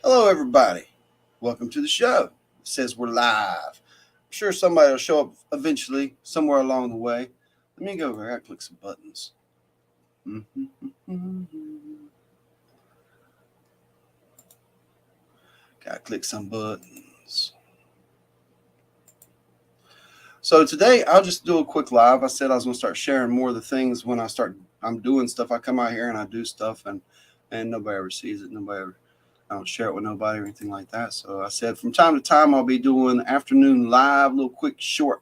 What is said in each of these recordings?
Hello, everybody. Welcome to the show. It says we're live. I'm sure somebody will show up eventually, somewhere along the way. Let me go over here. I click some buttons. Gotta click some buttons. So today I'll just do a quick live. I said I was going to start sharing more of the things when I'm doing stuff. I come out here and I do stuff and nobody ever sees it. I don't share it with nobody or anything like that. So I said from time to time I'll be doing afternoon live, little quick short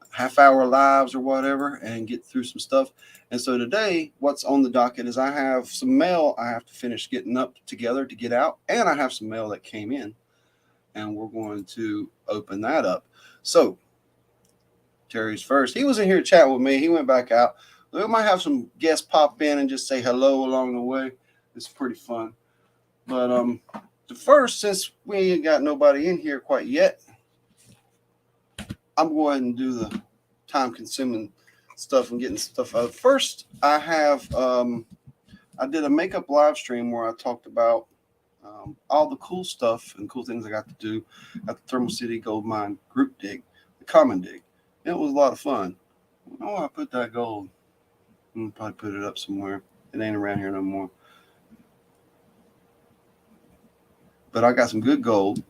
half-hour lives or whatever, and get through some stuff. And so today what's on the docket is I have some mail I have to finish getting up together to get out, and I have some mail that came in, and we're going to open that up. So Terry's first. He was in here chatting with me. He went back out. We might have some guests pop in and just say hello along the way. It's pretty fun. But the first, since we ain't got nobody in here quite yet, I'm going and do the time-consuming stuff and getting stuff out. First, I have I did a makeup live stream where I talked about all the cool stuff and cool things I got to do at the Thermal City Gold Mine group dig, the common dig. It was a lot of fun. Oh, I put that gold. I'm gonna probably put it up somewhere. It ain't around here no more. But I got some good gold.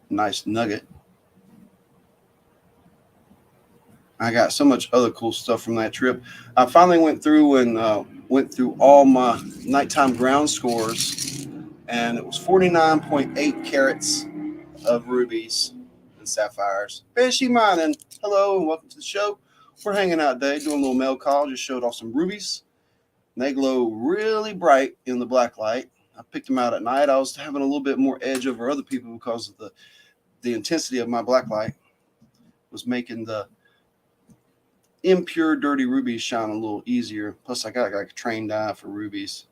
Nice nugget. I got so much other cool stuff from that trip. I finally went through all my nighttime ground scores, and it was 49.8 carats of rubies and sapphires. Banshee Mining, hello and welcome to the show. We're hanging out today, doing a little mail call. Just showed off some rubies. And they glow really bright in the black light. I picked them out at night. I was having a little bit more edge over other people because of the intensity of my black light was making the impure, dirty rubies shine a little easier. Plus, I got like a trained eye for rubies.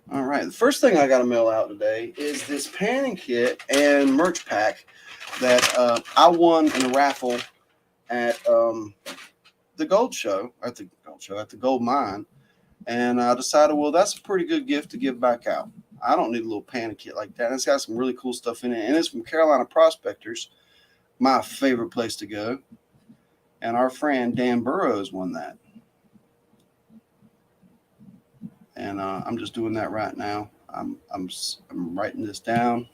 All right, the first thing I got to mail out today is this panning kit and merch pack that I won in a raffle at the gold show, at the gold mine. And I decided, well, that's a pretty good gift to give back out. I don't need a little panning kit like that. It's got some really cool stuff in it. And it's from Carolina Prospectors, my favorite place to go. And our friend Dan Burrows won that. And I'm just doing that right now. I'm writing this down.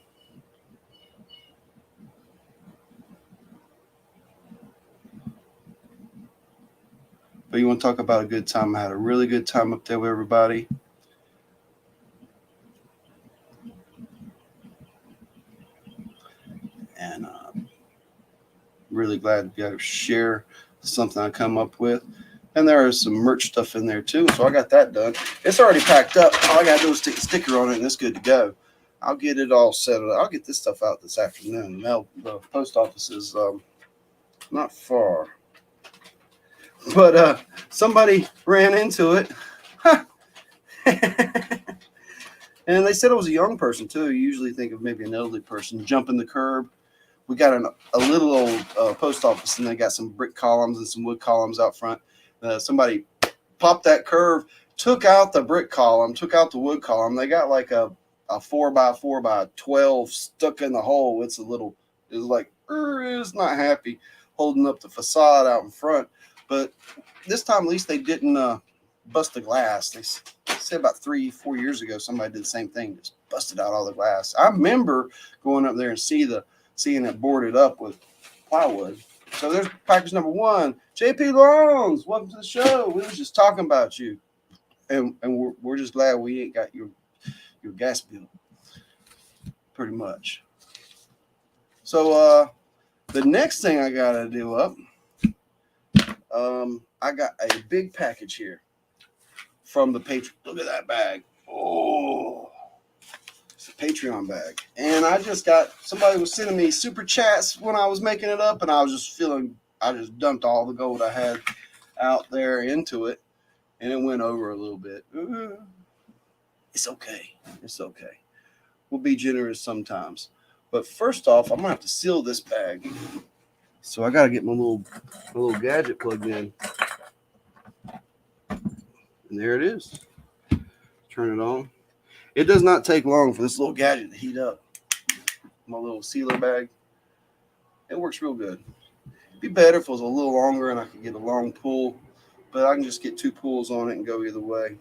But you want to talk about a good time? I had a really good time up there with everybody. And really glad to be able to share something I come up with. And there is some merch stuff in there too. So I got that done. It's already packed up. All I got to do is stick a sticker on it and it's good to go. I'll get it all set up. I'll get this stuff out this afternoon. Now, the post office is not far. But somebody ran into it. And they said it was a young person too. You usually think of maybe an elderly person jumping the curb. We got a little old post office, and they got some brick columns and some wood columns out front. Somebody popped that curve, took out the brick column, took out the wood column. They got like a 4x4x12 stuck in the hole. It's like, it's not happy holding up the facade out in front. But this time, at least they didn't bust the glass. They said about 3-4 years ago, somebody did the same thing, just busted out all the glass. I remember going up there and seeing it boarded up with plywood. So there's package number one. JP Longs, welcome to the show. We was just talking about you. And we're just glad we ain't got your gas bill. Pretty much. So the next thing I got to do up, I got a big package here from the Patreon. Look at that bag. Oh, it's a Patreon bag. And I just got, somebody was sending me super chats when I was making it up, and I was just I just dumped all the gold I had out there into it, and it went over a little bit. It's okay. It's okay. We'll be generous sometimes. But first off, I'm going to have to seal this bag. So I got to get my little gadget plugged in. And there it is. Turn it on. It does not take long for this little gadget to heat up. My little sealer bag. It works real good. It'd be better if it was a little longer and I could get a long pull, but I can just get 2 pulls on it and go either way.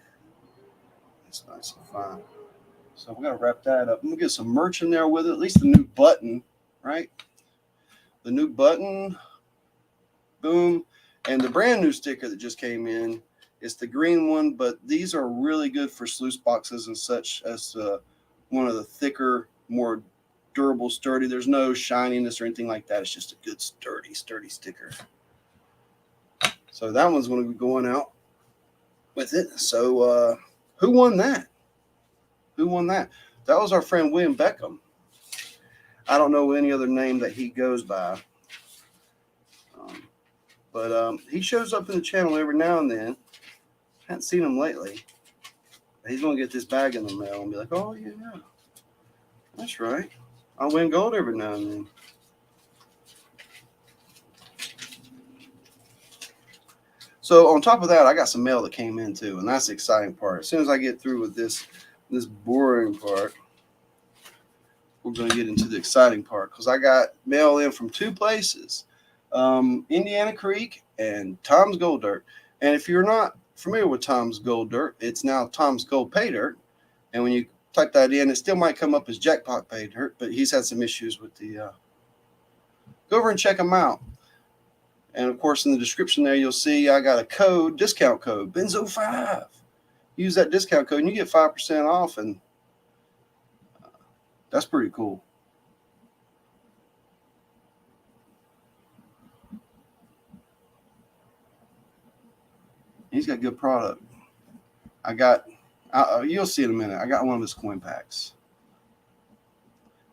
It's nice and fine. So we're going to wrap that up. I'm going to get some merch in there with it, at least the new button, right? The new button, boom. And the brand new sticker that just came in, it's the green one, but these are really good for sluice boxes and such as one of the thicker, more durable, sturdy. There's no shininess or anything like that. It's just a good, sturdy sticker. So that one's going to be going out with it. So who won that? Who won that? That was our friend William Beckham. I don't know any other name that he goes by. But he shows up in the channel every now and then. Haven't seen him lately. He's going to get this bag in the mail and be like, oh, yeah, that's right. I win gold every now and then. So on top of that, I got some mail that came in too, and that's the exciting part. As soon as I get through with this boring part, we're going to get into the exciting part because I got mail in from 2 places, Indiana Creek and Tom's Gold Dirt. And if you're not familiar with Tom's Gold Dirt, it's now Tom's Gold Pay Dirt. And when you type that in, it still might come up as Jackpot Pay Dirt, but he's had some issues with the. Go over and check him out. And of course, in the description there, you'll see I got a discount code, Benzo5. Use that discount code and you get 5% off, and that's pretty cool. He's got good product. You'll see in a minute. I got one of his coin packs.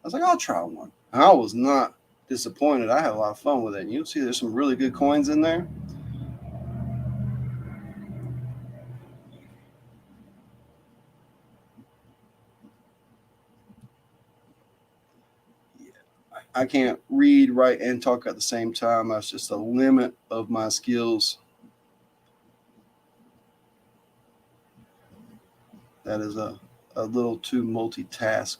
I was like, I'll try one. And I was not disappointed. I had a lot of fun with it. And you'll see there's some really good coins in there. I can't read, write, and talk at the same time. That's just a limit of my skills. That is a little too multitask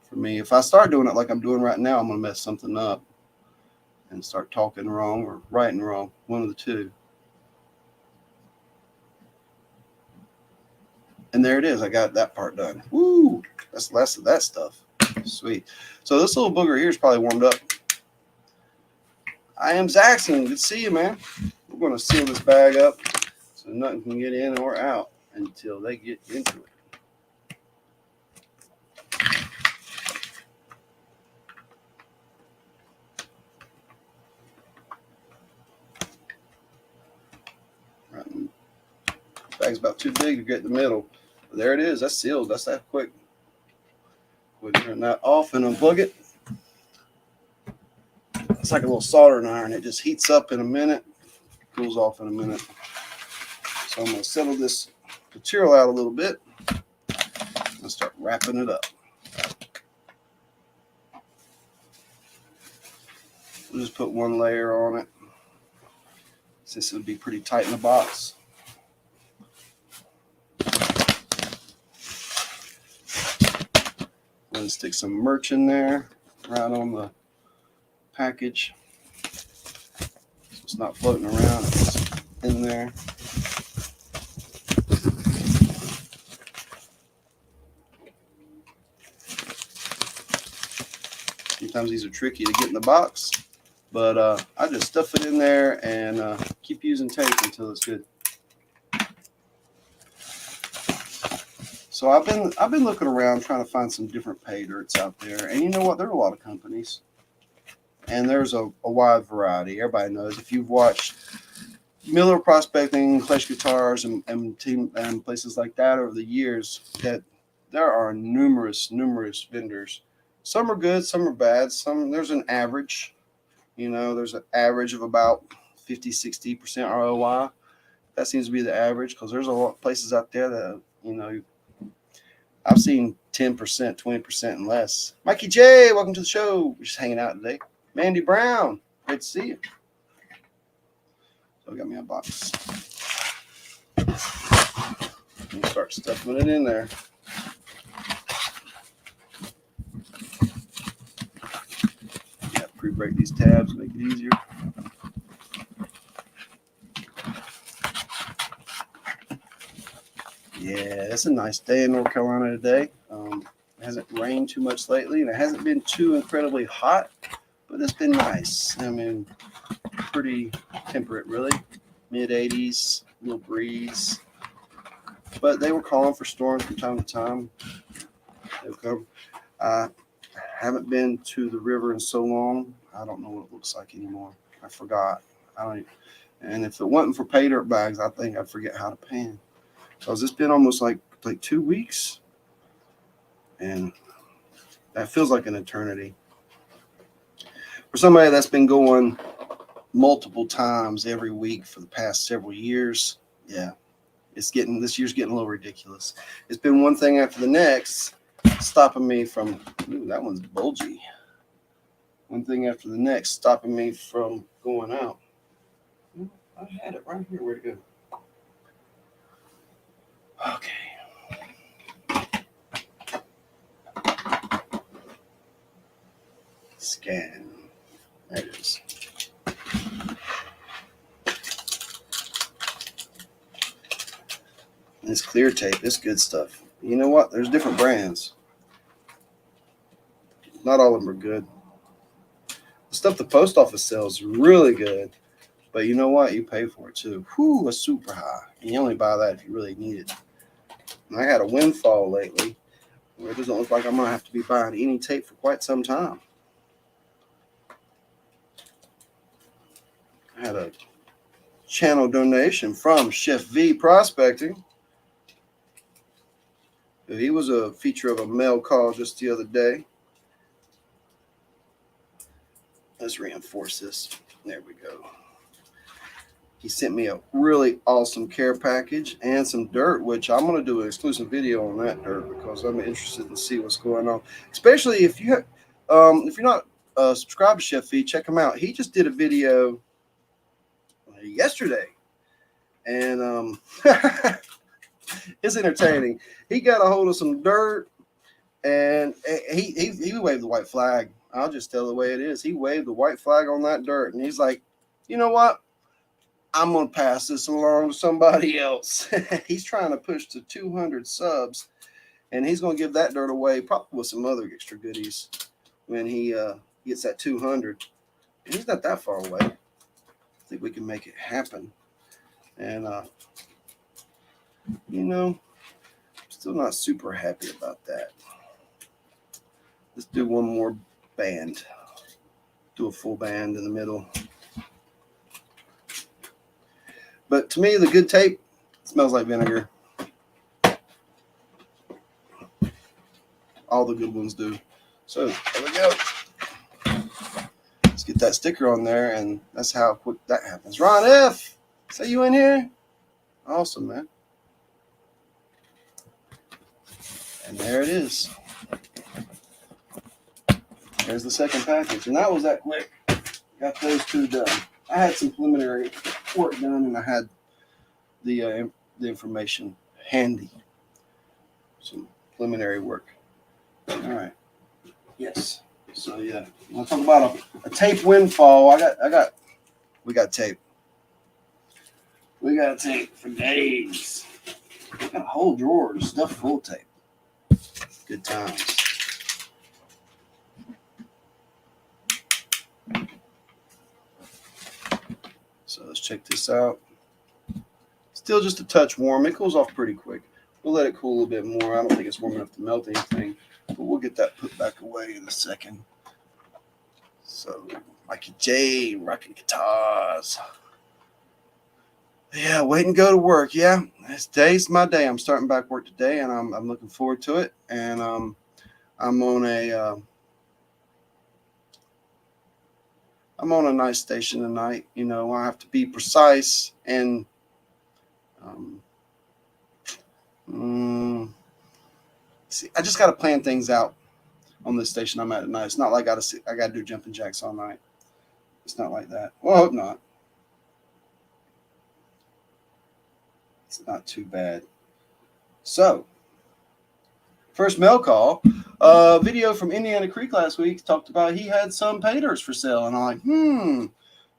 for me. If I start doing it like I'm doing right now, I'm going to mess something up and start talking wrong or writing wrong. One of the two. And there it is. I got that part done. Woo! That's less of that stuff. Sweet. So this little booger here is probably warmed up. I am Zaxxon. Good to see you, man. We're going to seal this bag up so nothing can get in or out until they get into it. Right. The bag's about too big to get in the middle. But there it is. That's sealed. That's that quick. We'll turn that off and unplug it. It's like a little soldering iron. It just heats up in a minute, cools off in a minute. So I'm going to settle this material out a little bit and start wrapping it up. We'll just put one layer on it, since it would be pretty tight in the box. Then stick some merch in there, right on the package. So it's not floating around, it's in there. Sometimes these are tricky to get in the box, but I just stuff it in there and keep using tape until it's good. So I've been looking around trying to find some different pay dirts out there, and you know what? There are a lot of companies, and there's a wide variety. Everybody knows if you've watched Miller Prospecting, Clash Guitars, and places like that over the years, that there are numerous vendors. Some are good, some are bad. There's an average. There's an average of about 50-60% ROI. That seems to be the average, because there's a lot of places out there that I've seen 10%, 20% and less. Mikey J, welcome to the show. We're just hanging out today. Mandy Brown, great to see you. So I got me a box. And start stuffing it in there. pre-break these tabs, make it easier. Yeah, it's a nice day in North Carolina today. It hasn't rained too much lately, and it hasn't been too incredibly hot, but it's been nice. I mean, pretty temperate, really. Mid-80s, little breeze. But they were calling for storms from time to time. They'll come. I haven't been to the river in so long. I don't know what it looks like anymore. I forgot. I don't. And if it wasn't for pay dirt bags, I think I'd forget how to pan. Because it's been almost like 2 weeks, and that feels like an eternity. For somebody that's been going multiple times every week for the past several years, yeah, this year's getting a little ridiculous. It's been one thing after the next, stopping me from, ooh, that one's bulgy. One thing after the next, stopping me from going out. I had it right here. Where'd it go? Okay. Scan. There it is. This clear tape, this good stuff. You know what? There's different brands. Not all of them are good. The stuff the post office sells is really good. But you know what? You pay for it too. Whew, it's super high. And you only buy that if you really need it. And I had a windfall lately where it doesn't look like I'm going to have to be buying any tape for quite some time. I had a channel donation from Chef V Prospecting. He was a feature of a mail call just the other day. Let's reinforce this. There we go. He sent me a really awesome care package and some dirt, which I'm going to do an exclusive video on that dirt because I'm interested to see what's going on. Especially if you're not subscribed to Chef V, check him out. He just did a video yesterday, and it's entertaining. He got a hold of some dirt, and he waved the white flag. I'll just tell the way it is. He waved the white flag on that dirt, and he's like, you know what? I'm going to pass this along to somebody else. He's trying to push to 200 subs, and he's going to give that dirt away, probably with some other extra goodies when he gets that 200. And he's not that far away. I think we can make it happen. And, I'm still not super happy about that. Let's do one more band. Do a full band in the middle. But to me, the good tape smells like vinegar. All the good ones do. So there we go. Let's get that sticker on there, and that's how quick that happens. Ron F., say you in here? Awesome, man. And there it is. There's the second package, and that was that quick. Got those two done. I had some preliminary work done, and I had the information handy. Some preliminary work. All right. Yes. So yeah, we'll talk about a tape windfall. We got tape. We got tape for days. We got a whole drawer stuffed full of tape. Good times. So let's check this out. Still just a touch warm. It cools off pretty quick. We'll let it cool a little bit more. I don't think it's warm enough to melt anything, but we'll get that put back away in a second. So, Mikey J, rocking guitars. Yeah, wait and go to work. Yeah, today's my day. I'm starting back work today, and I'm looking forward to it. And I'm on a nice station tonight. I have to be precise and see. I just got to plan things out on this station I'm at night. It's not like I got to do jumping jacks all night. It's not like that. Well, I hope not. It's not too bad. So, First mail call. Video from Indiana Creek last week talked about he had some pay dirts for sale, and I'm like,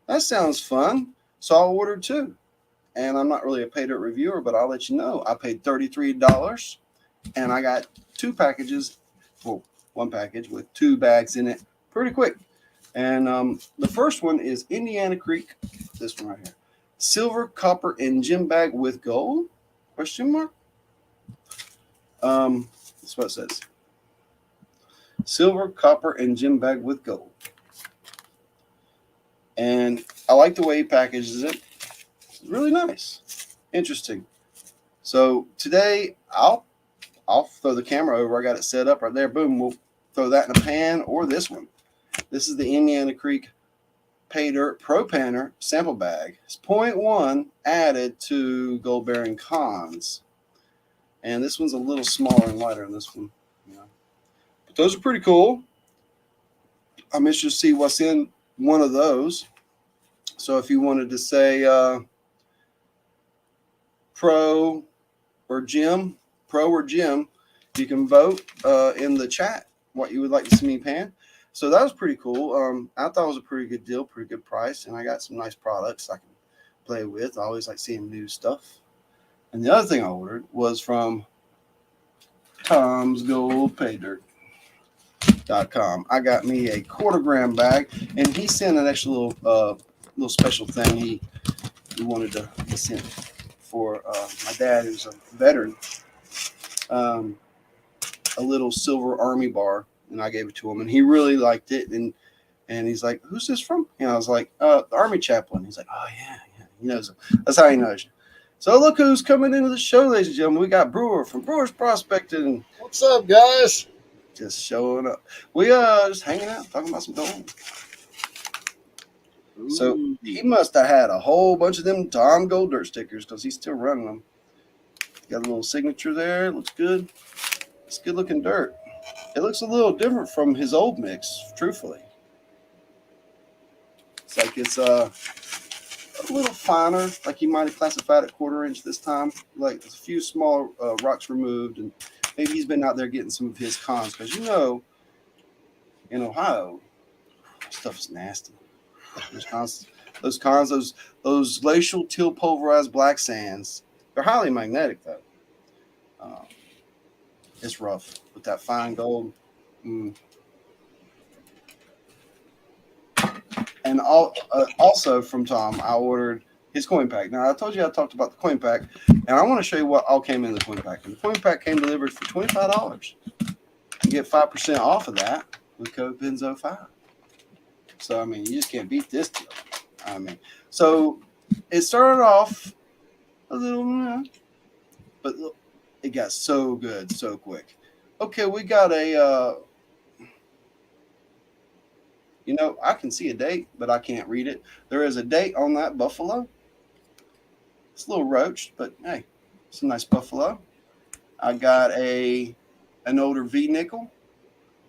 that sounds fun. So I ordered two. And I'm not really a pay dirt reviewer, but I'll let you know. I paid $33, and I got two packages. Well, one package with two bags in it pretty quick. And the first one is Indiana Creek. This one right here. Silver, copper, and gem bag with gold? Question mark? That's what it says. Silver, copper, and gem bag with gold. And I like the way he packages it. It's really nice. Interesting. So today I'll throw the camera over. I got it set up right there. Boom. We'll throw that in a pan, or this one. This is the Indiana Creek Pay Dirt Pro Panner sample bag. It's 0.1 added to gold bearing cons. And this one's a little smaller and lighter than this one. Yeah. But those are pretty cool. I'm interested to see what's in one of those. So if you wanted to say pro or gem, you can vote in the chat what you would like to see me pan. So that was pretty cool. I thought it was a pretty good deal, pretty good price, and I got some nice products I can play with. I always like seeing new stuff. And the other thing I ordered was from Tom's Gold Pay Dirt.com. I got me a 1/4 gram bag, and he sent an extra little special thing he wanted to send for my dad, who's a veteran. A little silver army bar, and I gave it to him, and he really liked it. And he's like, "Who's this from?" And I was like, "The army chaplain." He's like, "Oh yeah, he knows him." That's how he knows you. So look who's coming into the show, ladies and gentlemen. We got Brewer from Brewer's Prospecting. What's up, guys? Just showing up. We just hanging out, talking about some gold. Ooh. So he must have had a whole bunch of them Tom Gold Dirt stickers because he's still running them. Got a little signature there. Looks good. It's good looking dirt. It looks a little different from his old mix, truthfully. It's like it's a little finer, like he might have classified it 1/4 inch this time. Like a few small rocks removed, and maybe he's been out there getting some of his cons, because in Ohio, stuff is nasty. Those cons, those glacial teal pulverized black sands, they're highly magnetic though. It's rough with that fine gold. And also from Tom, I ordered his coin pack. Now, I told you I talked about the coin pack, and I want to show you what all came in the coin pack. And the coin pack came delivered for $25. You get 5% off of that with code Benzo5. So, I mean, you just can't beat this deal. I mean, so it started off a little, but look, it got so good so quick. Okay, we got a, I can see a date, but I can't read it. There is a date on that buffalo. It's a little roached, but hey, it's a nice buffalo. I got an older V nickel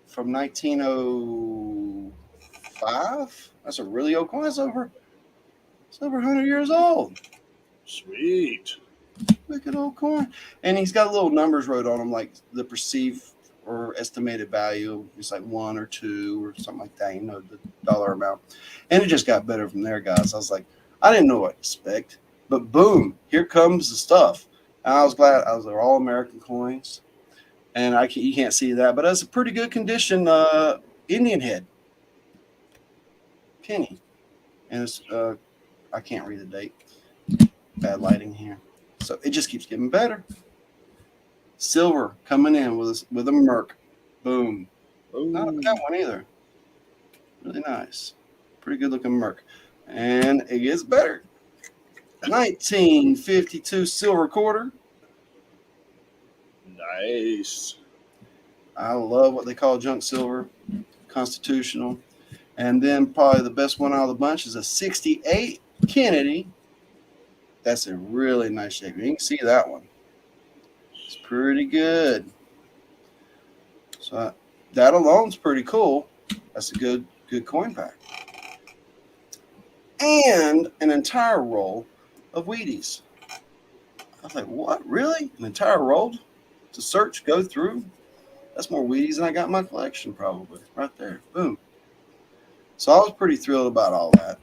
from 1905. That's a really old coin. It's over 100 years old. Sweet. Wicked old coin. And he's got little numbers wrote on them, like the perceived or estimated value. It's like 1 or 2 or something like that, the dollar amount. And it just got better from there, guys. I was like, I didn't know what to expect. But boom, here comes the stuff. And I was glad. They're all American coins. And you can't see that, but it's a pretty good condition Indian head penny. And it's I can't read the date. Bad lighting here. So it just keeps getting better. Silver coming in with a Merc. Boom. Ooh. Not a bad one either. Really nice. Pretty good looking Merc. And it gets better. 1952 silver 1/4. Nice. I love what they call junk silver. Constitutional. And then probably the best one out of the bunch is a 68 Kennedy. That's in really nice shape. You can see that one. It's pretty good. So that alone's pretty cool. That's a good coin pack. And an entire roll of Wheaties. I was like, what? Really? An entire roll to search, go through? That's more Wheaties than I got in my collection, probably. Right there. Boom. So I was pretty thrilled about all that.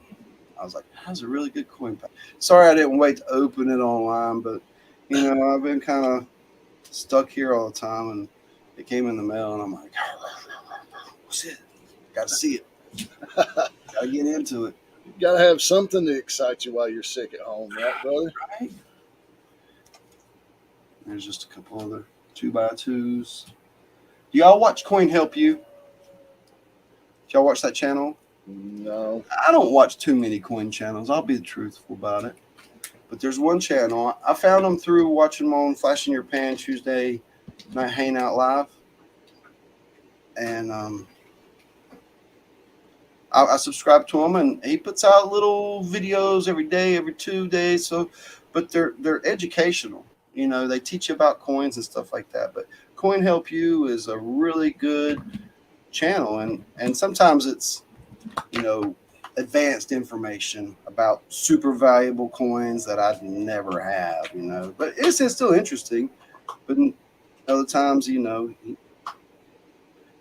I was like, that's a really good coin pack. Sorry I didn't wait to open it online, but, I've been kind of stuck here all the time, and it came in the mail, and I'm like, what's it? Got to see it. Got to get into it. You got to have something to excite you while you're sick at home, right, brother? Right? There's just a couple other 2x2s. Do y'all watch Coin Help You? Do y'all watch that channel? No. I don't watch too many coin channels. I'll be truthful about it. But there's one channel. I found them through watching them on Flash in Your Pan Tuesday Night Hangout Live. And I subscribe to him, and he puts out little videos every day, every 2 days. So, but they're educational. They teach you about coins and stuff like that. But Coin Help You is a really good channel, and sometimes it's advanced information about super valuable coins that I'd never have. But it's still interesting. But other times,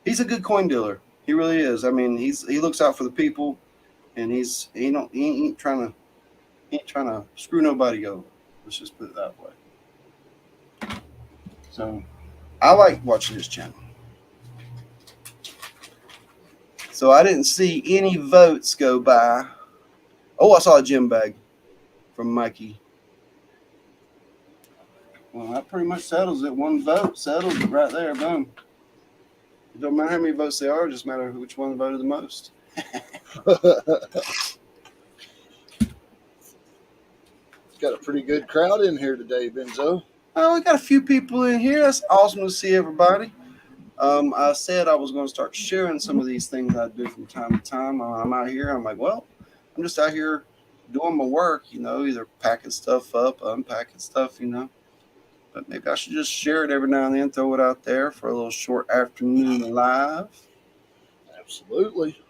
he's a good coin dealer. He really is. I mean, he looks out for the people, and he ain't trying to screw nobody over. Let's just put it that way. So I like watching his channel. So I didn't see any votes go by. Oh, I saw a gym bag from Mikey. Well, that pretty much settles it. One vote settles it right there. Boom. It don't matter how many votes there are, it just matters which one voted the most. Got a pretty good crowd in here today, Benzo. Oh, we got a few people in here. That's awesome to see everybody. I said I was going to start sharing some of these things I do from time to time. I'm out here. I'm like, well, I'm just out here doing my work, either packing stuff up, unpacking stuff, But maybe I should just share it every now and then, throw it out there for a little short afternoon live. Absolutely.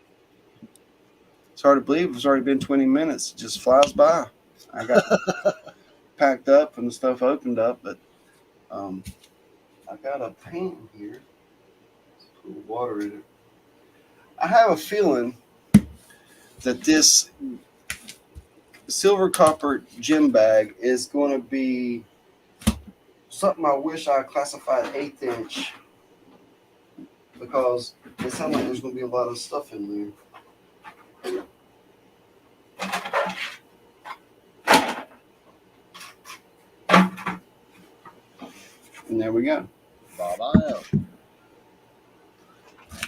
It's hard to believe it's already been 20 minutes. It just flies by. I got packed up and the stuff opened up, but I got a pan here. Let's put water in it. I have a feeling that this silver copper gym bag is going to be something I wish I classified 1/8 inch, because it sounds like there's going to be a lot of stuff in there. And there we go. Bye-bye.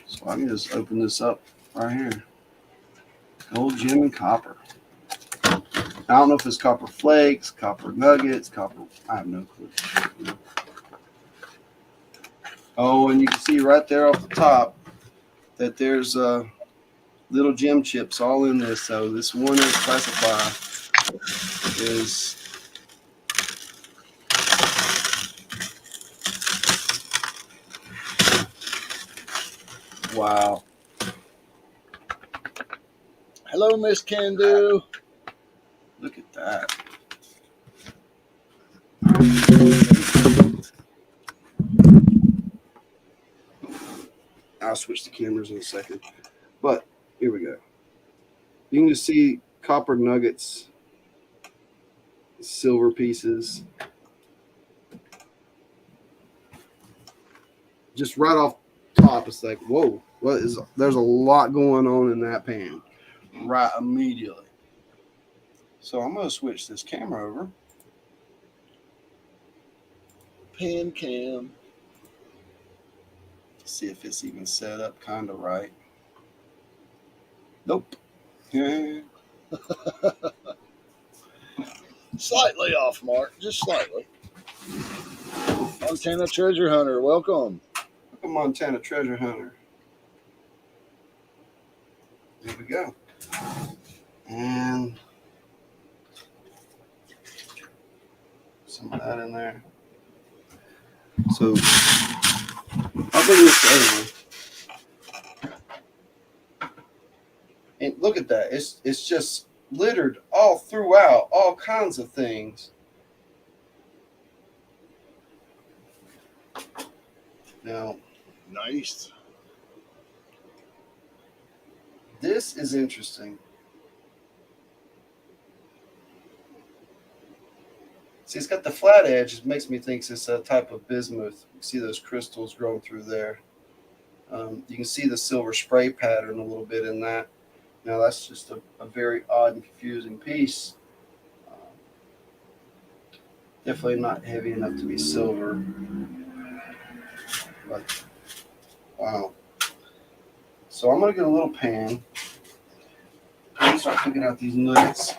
So I can just open this up right here. Gold, gem, and copper. I don't know if it's copper flakes, copper nuggets, copper. I have no clue. Oh, and you can see right there off the top that there's little gem chips all in this. So this one is classified is wow. Hello, Miss Candor. Look at that. I'll switch the cameras in a second. But here we go. You can just see copper nuggets, silver pieces. Just right off top, it's like, whoa, there's a lot going on in that pan right immediately. So I'm going to switch this camera over. Pan cam. See if it's even set up kind of right. Nope. Yeah. Slightly off mark, just slightly. Montana Treasure Hunter, welcome. Welcome, Montana Treasure Hunter. There we go. And some of that in there. So I'll bring this over. And look at that. It's just littered all throughout, all kinds of things. Now, Nice. This is interesting. See, it's got the flat edge. It makes me think it's a type of bismuth. You see those crystals growing through there. You can see the silver spray pattern a little bit in that. Now, that's just a very odd and confusing piece. Um, Definitely not heavy enough to be silver, but wow. So I'm going to get a little pan and start picking out these nuggets.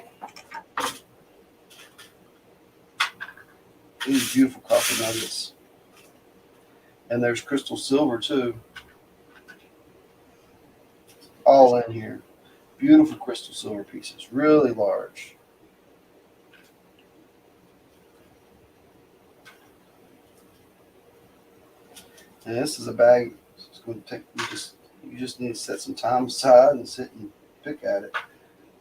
These beautiful copper nuggets. And there's crystal silver too. All in here. Beautiful crystal silver pieces. Really large. And this is a bag. It's going to take you just need to set some time aside and sit and pick at it.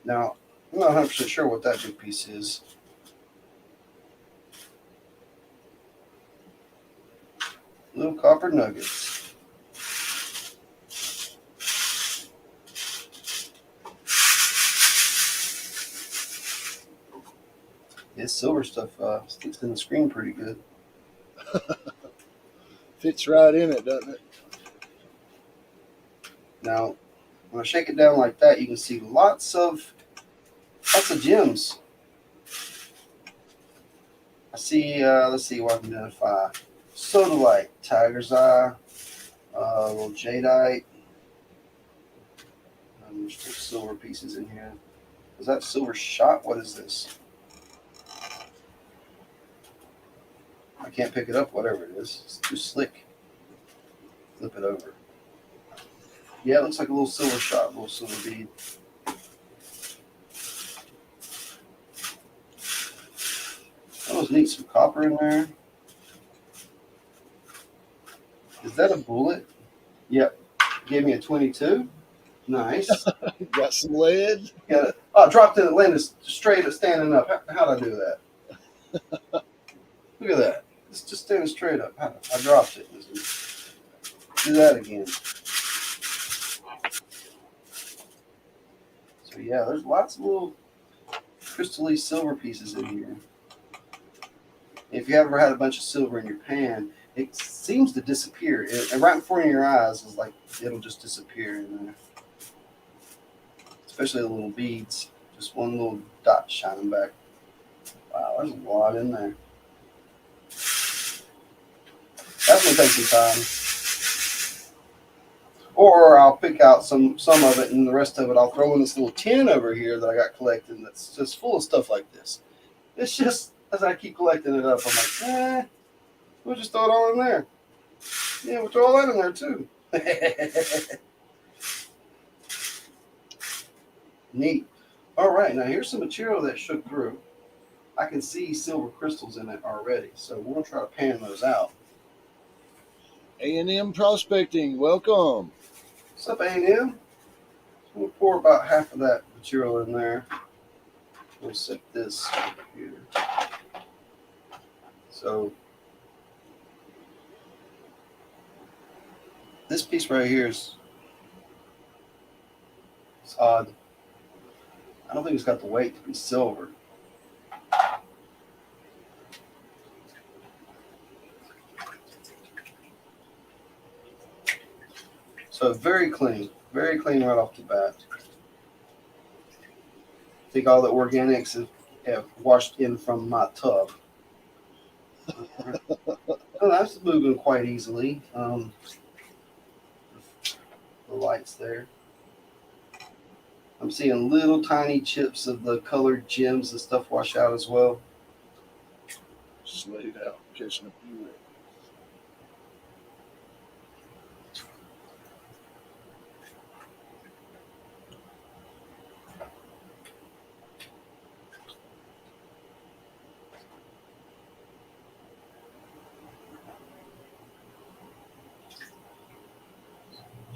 Now, I'm not 100% sure what that big piece is. Little copper nuggets. This silver stuff sticks in the screen pretty good. Fits right in it, doesn't it? Now, when I shake it down like that, you can see lots of gems. I see, let's see what I can identify. Sodalite, tiger's eye, a little jadeite. There's still silver pieces in here. Is that silver shot? What is this? I can't pick it up, whatever it is. It's too slick. Flip it over. Yeah, it looks like a little silver shot, a little silver bead. That was neat. Some copper in there. Is that a bullet? Yep. Gave me a 22. Nice. Got some lead. Got it. Oh, dropped in. It landed straight at standing up. How'd I do that? Look at that. It's just standing straight up. I dropped it. Do that again. So yeah, there's lots of little crystally silver pieces in here. If you ever had a bunch of silver in your pan, it seems to disappear. And right in front of your eyes is like it'll just disappear in there. Especially the little beads. Just one little dot shining back. Wow, there's a lot in there. That's gonna take some time. Or I'll pick out some of it, and the rest of it I'll throw in this little tin over here that I got collected that's just full of stuff like this. It's just, as I keep collecting it up, I'm like, we'll just throw it all in there. Yeah, we'll throw all that in there too. Neat. All right, now here's some material that shook through. I can see silver crystals in it already, so we're going to try to pan those out. A&M Prospecting, welcome. What's up, A&M? We'll pour about half of that material in there. We'll set this here. So this piece right here is odd. I don't think it's got the weight to be silver. So very clean right off the bat. I think all the organics have washed in from my tub. Oh, that's moving quite easily. The lights there. I'm seeing little tiny chips of the colored gems and stuff wash out as well. Slayed out, catching a few.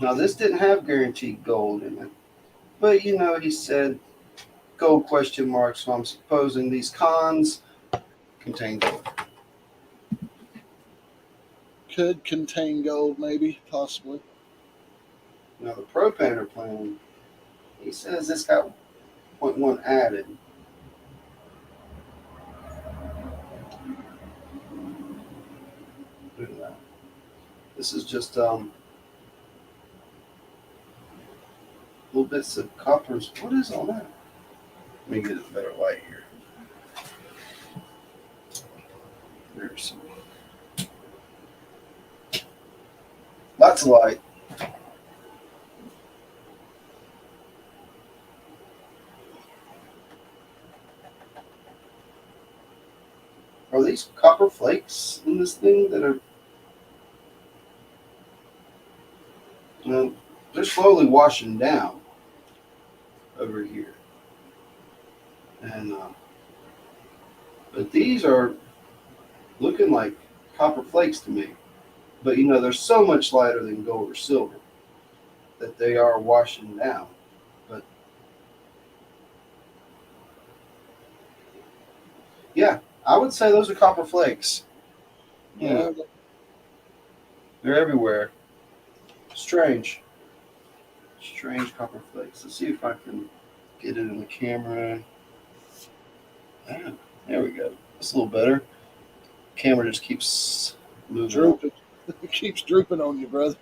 Now this didn't have guaranteed gold in it, but he said gold question mark, so I'm supposing these cons contain gold. Could contain gold, maybe, possibly. Now the Pro Painter plan, he says it's got 0.1 added. Look at that. This is just little bits of coppers. What is all that? Let me get a better light here. There's some lots of light. Are these copper flakes in this thing that are? Well, they're slowly washing down over here, and but these are looking like copper flakes to me. But you know, they're so much lighter than gold or silver that they are washing down. But yeah, I would say those are copper flakes. Yeah, they're everywhere. Strange copper flakes. Let's see if I can get it in the camera. Ah, there we go. It's a little better. Camera just keeps moving. Drooping. It keeps drooping on you, brother.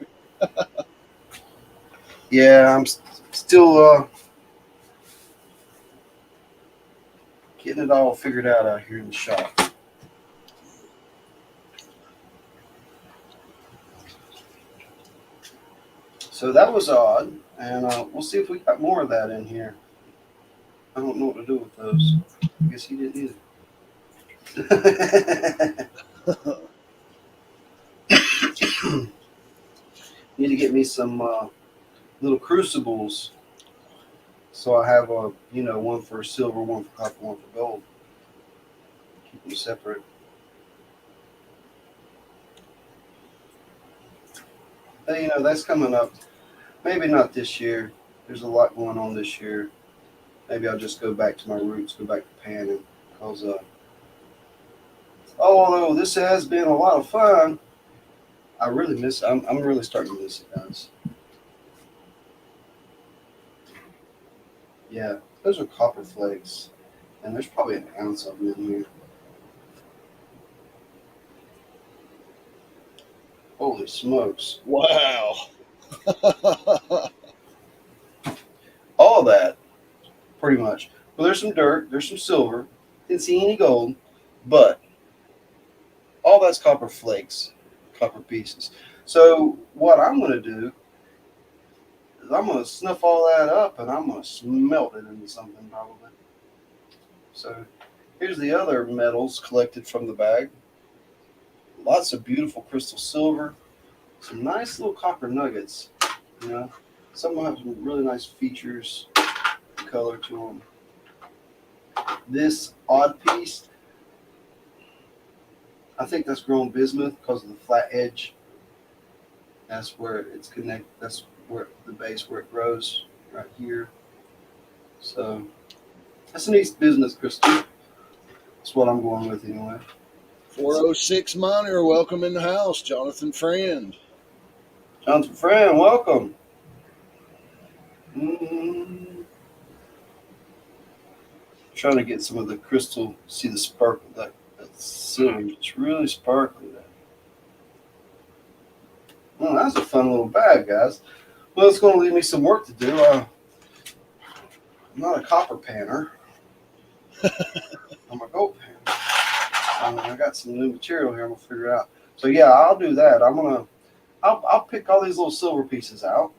Yeah, I'm still getting it all figured out here in the shop. So that was odd, and we'll see if we got more of that in here. I don't know what to do with those. I guess he didn't either. Need to get me some little crucibles, so I have one for silver, one for copper, one for gold. Keep them separate. But, that's coming up. Maybe not this year. There's a lot going on this year. Maybe I'll just go back to my roots, go back to panning, because although this has been a lot of fun, I really miss it. I'm really starting to miss it, guys. Yeah, those are copper flakes, and there's probably an ounce of them in here. Holy smokes. Wow. All that, pretty much. Well, there's some dirt, there's some silver. Didn't see any gold, but all that's copper flakes, copper pieces. So what I'm going to do is I'm going to snuff all that up and I'm going to smelt it into something probably. So here's the other metals collected from the bag. Lots of beautiful crystal silver. Some nice little copper nuggets. Some of them have some really nice features, color to them. This odd piece, I think that's grown bismuth because of the flat edge. That's where it's connected. That's where the base where it grows right here. So that's an East Bismuth crystal. That's what I'm going with anyway. 406 Miner, welcome in the house, Jonathan Friend. Jonathan Friend, welcome. Trying to get some of the crystal, see the sparkle, that silver. It's really sparkly. Well, that's a fun little bag, guys. Well, it's going to leave me some work to do. I'm not a copper panner. I'm a gold panner. I got some new material here. I'm going to figure it out. So, yeah, I'll do that. I'll pick all these little silver pieces out,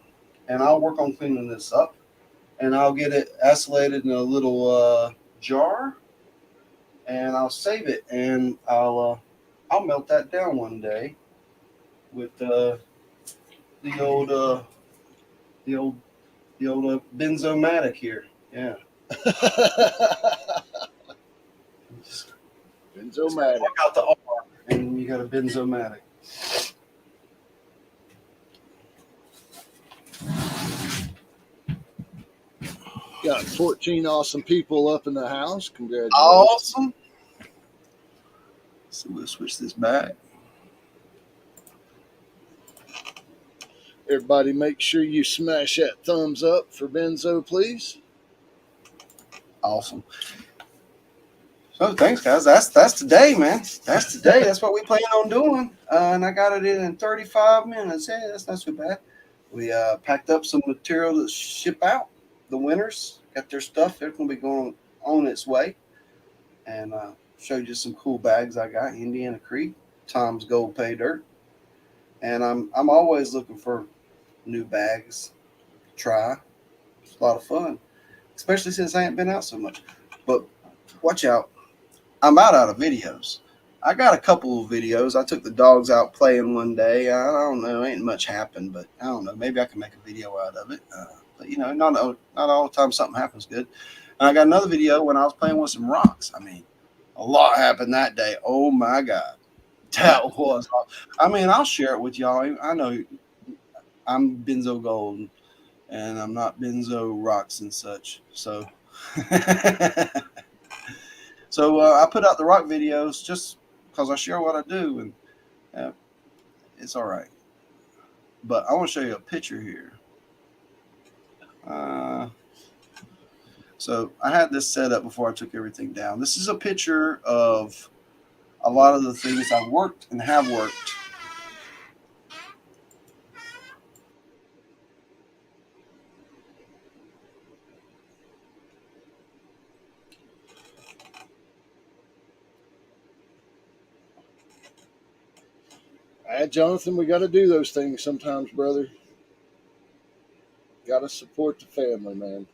and I'll work on cleaning this up, and I'll get it acylated in a little jar, and I'll save it, and I'll melt that down one day with the old Benzomatic here. Yeah. Benzomatic. Work out the R, and you got a Benzomatic. Got 14 awesome people up in the house. Congratulations. Awesome. So we'll switch this back. Everybody, make sure you smash that thumbs up for Benzo, please. Awesome. So thanks, guys. That's today, man. That's today. That's what we plan on doing. And I got it in 35 minutes. Yeah, that's not too bad. We packed up some material to ship out. The winners got their stuff. They're going to be going on its way. And showed you some cool bags I got. Indiana Creek, Tom's Gold Pay Dirt. And I'm always looking for new bags to try. It's a lot of fun, especially since I ain't been out so much. But watch out. I'm out of videos. I got a couple of videos. I took the dogs out playing one day. I don't know, ain't much happened, but I don't know. Maybe I can make a video out of it. But you know, not all the time something happens good. And I got another video when I was playing with some rocks. I mean, a lot happened that day. Oh my god, that was. I mean, I'll share it with y'all. I know I'm BenzoGold, and I'm not Benzo Rocks and such. So. So I put out the rock videos just because I share what I do, and it's all right. But I want to show you a picture here. So I had this set up before I took everything down. This is a picture of a lot of the things I worked and have worked. Jonathan, we got to do those things sometimes, brother. Got to support the family, man,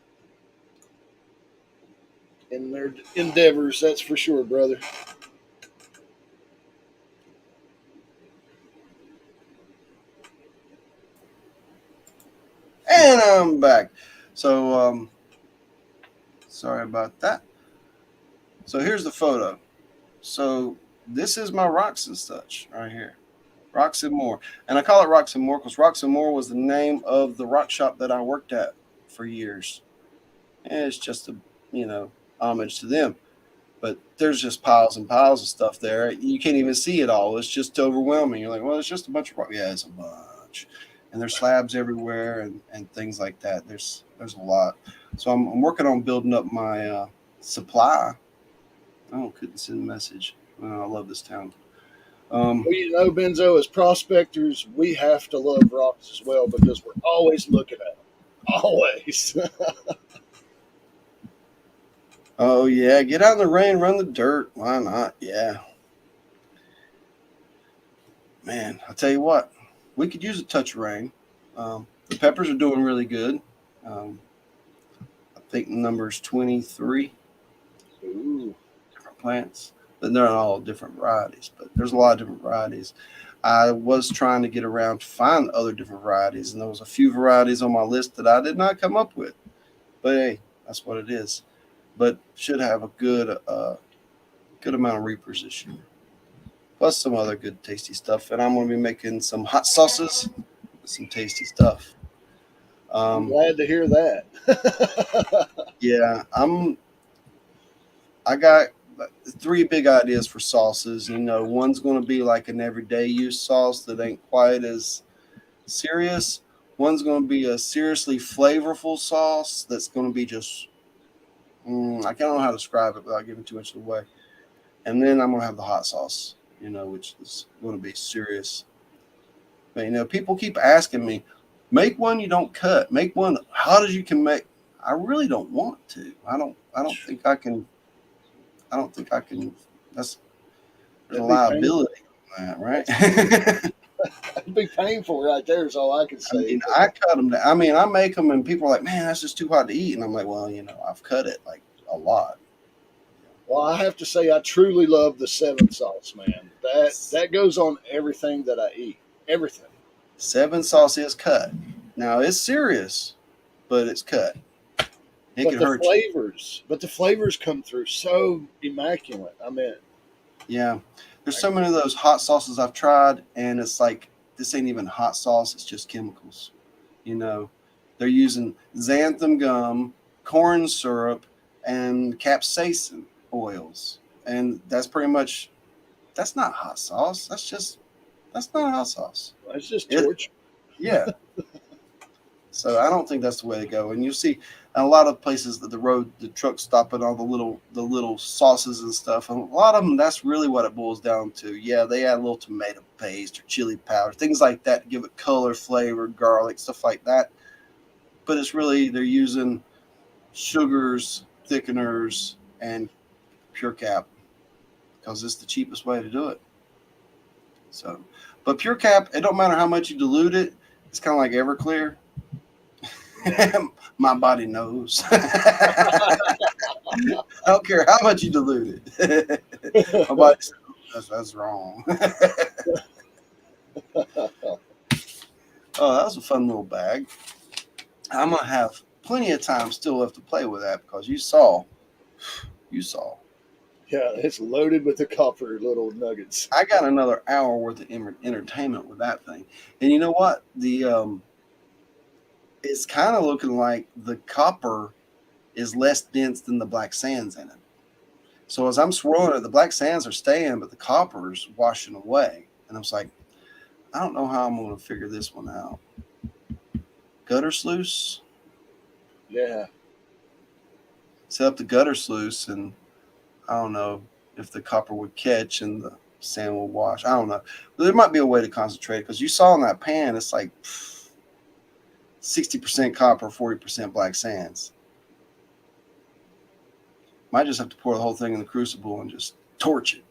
in their endeavors. That's for sure, brother. And I'm back. So sorry about that. So here's the photo. So this is my rocks and such right here. Rocks and More. And I call it Rocks and More because Rocks and More was the name of the rock shop that I worked at for years. And it's just a, you know, homage to them. But there's just piles and piles of stuff there. You can't even see it all. It's just overwhelming. You're like, well, it's just a bunch of rock. Yeah, it's a bunch. And there's slabs everywhere and things like that. There's a lot. So I'm working on building up my supply. Oh, couldn't send a message. Oh, I love this town. Well, you know, Benzo, as prospectors, we have to love rocks as well because we're always looking at them. Always. Oh yeah, get out in the rain, run the dirt. Why not? Yeah, man. I'll tell you what, we could use a touch of rain. The peppers are doing really good. Um, I think number's 23 Ooh. different plants, but they're not all different varieties. But there's a lot of different varieties. I was trying to get around to find other different varieties, and there was a few varieties on my list that I did not come up with. But hey, that's what it is. But should have a good amount of reapers this year, plus some other good tasty stuff. And I'm going to be making some hot sauces, some tasty stuff. I'm glad to hear that. Yeah, I got three big ideas for sauces. You know, one's going to be like an everyday use sauce that ain't quite as serious. One's going to be a seriously flavorful sauce that's going to be just I don't know how to describe it without giving too much away. And then I'm going to have the hot sauce, you know, which is going to be serious. But, you know, people keep asking me, make one you don't cut. Make one hot as you can make. I really don't want to. I don't think I can. I don't think I can. There's a That'd be painful. liability on that, right? That'd be painful right there is all I can I say. mean, I cut them down. I mean, I make them and people are like, man, that's just too hot to eat. And I'm like, well, you know, I've cut it like a lot. Well, I have to say I truly love the seven sauce, man. That goes on everything that I eat. Everything. Seven sauce is cut. Now it's serious, but it's cut. It But can hurt you. the flavors come through so immaculate. I mean, Yeah. There's so many of those hot sauces I've tried, and it's like, this ain't even hot sauce, it's just chemicals. You know, they're using xanthan gum, corn syrup, and capsaicin oils. And that's pretty much, that's not hot sauce. That's not hot sauce. it's just It, torture. Yeah. So I don't think that's the way to go. And you see a lot of places that the trucks stop at all the little sauces and stuff. And a lot of them, that's really what it boils down to. Yeah, they add a little tomato paste or chili powder, things like that to give it color, flavor, garlic, stuff like that. But it's really they're using sugars, thickeners, and pure cap because it's the cheapest way to do it. So, but pure cap, it don't matter how much you dilute it. It's kind of like Everclear. My body knows. I don't care how much you dilute it. My body says that's wrong. Oh, that was a fun little bag. I'm gonna have plenty of time still left to play with that because you saw. Yeah, it's loaded with the copper little nuggets. I got another hour worth of entertainment with that thing, and you know what? It's kind of looking like the copper is less dense than the black sands in it. So as I'm swirling it, the black sands are staying, but the copper's washing away. And I was like, I don't know how I'm going to figure this one out. Gutter sluice? Yeah. Set up the gutter sluice, and I don't know if the copper would catch and the sand will wash. I don't know. But there might be a way to concentrate because you saw in that pan, it's like 60% copper, 40% black sands. Might just have to pour the whole thing in the crucible and just torch it.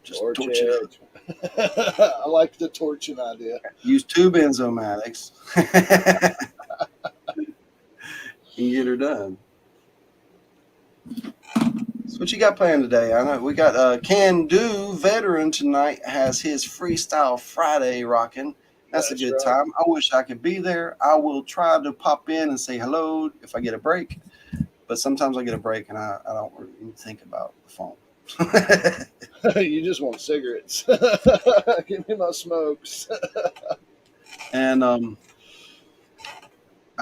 Just torch it out. I like the torching idea. Use 2 benzomatics. And get her done. So what you got planned today? I know we got Can Do Veteran tonight has his Freestyle Friday rocking. That's a good time. I wish I could be there. I will try to pop in and say hello if I get a break. But sometimes I get a break and I don't even think about the phone. You just want cigarettes. Give me my smokes. And I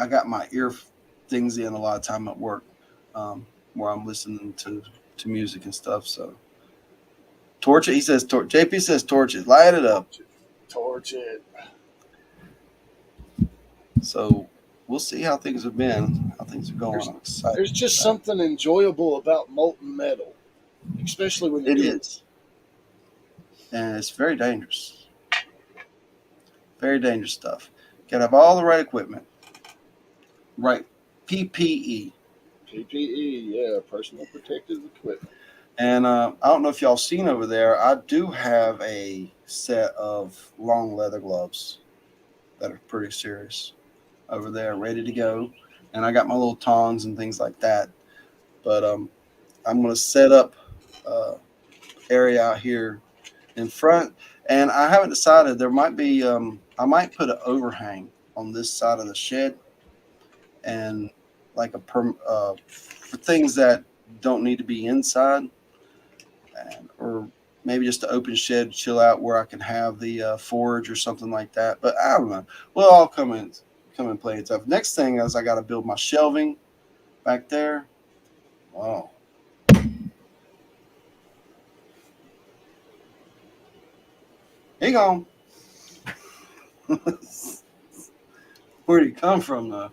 got my ear things in a lot of time at work where I'm listening to music and stuff. So torch it. He says torch. JP says torch it. Light it up. Torch it. So we'll see how things have been, how things are going. I'm excited. There's just something enjoyable about molten metal, especially when it is. And it's very dangerous. Very dangerous stuff. Got to have all the right equipment. Right. PPE. PPE, yeah, personal protective equipment. And I don't know if y'all seen over there, I do have a set of long leather gloves that are pretty serious over there, ready to go. And I got my little tongs and things like that. But I'm going to set up area out here in front. And I haven't decided. There might be, I might put an overhang on this side of the shed and like for things that don't need to be inside, or maybe just an open shed, chill out where I can have the forage or something like that. But I don't know. We'll all come and play and stuff. Next thing is I got to build my shelving back there. Wow. He gone. Where'd he come from, though?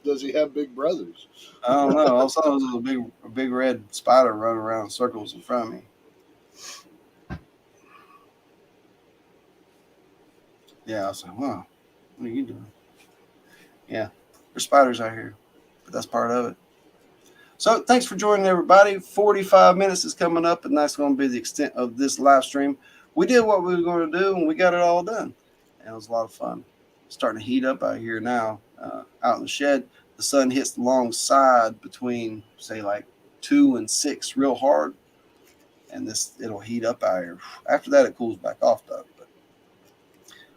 Does he have big brothers? I don't know. All of a sudden, there was a big red spider running around in circles in front of me. Yeah, I was like, wow, what are you doing? Yeah, there's spiders out here, but that's part of it. So thanks for joining, everybody. 45 minutes is coming up, and that's going to be the extent of this live stream. We did what we were going to do, and we got it all done. And it was a lot of fun. It's starting to heat up out here now, out in the shed. The sun hits the long side between, say, like 2 and 6 real hard, and it'll heat up out here. After that, it cools back off, though. But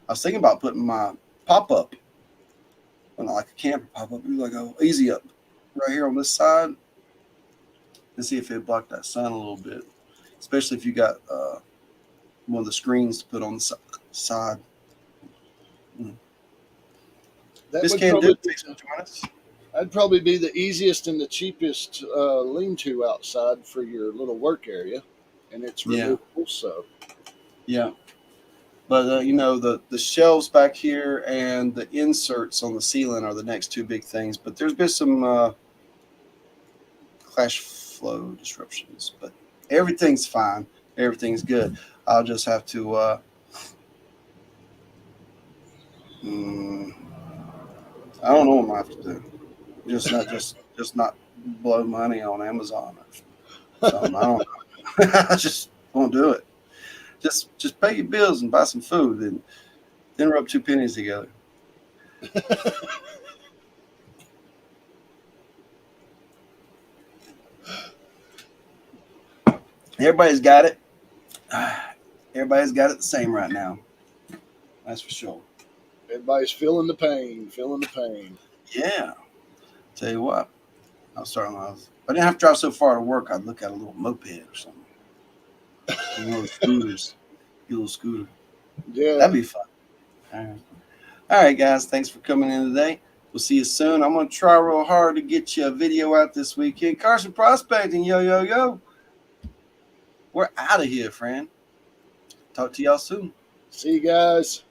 I was thinking about putting my pop-up, well, not like a camper pop-up, like a easy up right here on this side, and see if it blocked that sun a little bit, especially if you got one of the screens to put on the side. That'd probably be the easiest and the cheapest lean-to outside for your little work area, and it's removable. So yeah. But you know, the shelves back here and the inserts on the ceiling are the next two big things. But there's been some cash flow disruptions, but everything's fine. Everything's good. I'll just have to. I don't know what I'm gonna have to do. Just not blow money on Amazon or something. I don't know. I just won't do it. Just pay your bills and buy some food, and then rub two pennies together. Everybody's got it. Everybody's got it the same right now. That's for sure. Everybody's feeling the pain, feeling the pain. Yeah. Tell you what, I was starting. If I didn't have to drive so far to work, I'd look at a little moped or something. One of those scooters. Your little scooter. Yeah. That'd be fun. All right, guys. Thanks for coming in today. We'll see you soon. I'm going to try real hard to get you a video out this weekend. Carson Prospecting, yo, yo, yo. We're out of here, friend. Talk to y'all soon. See you guys.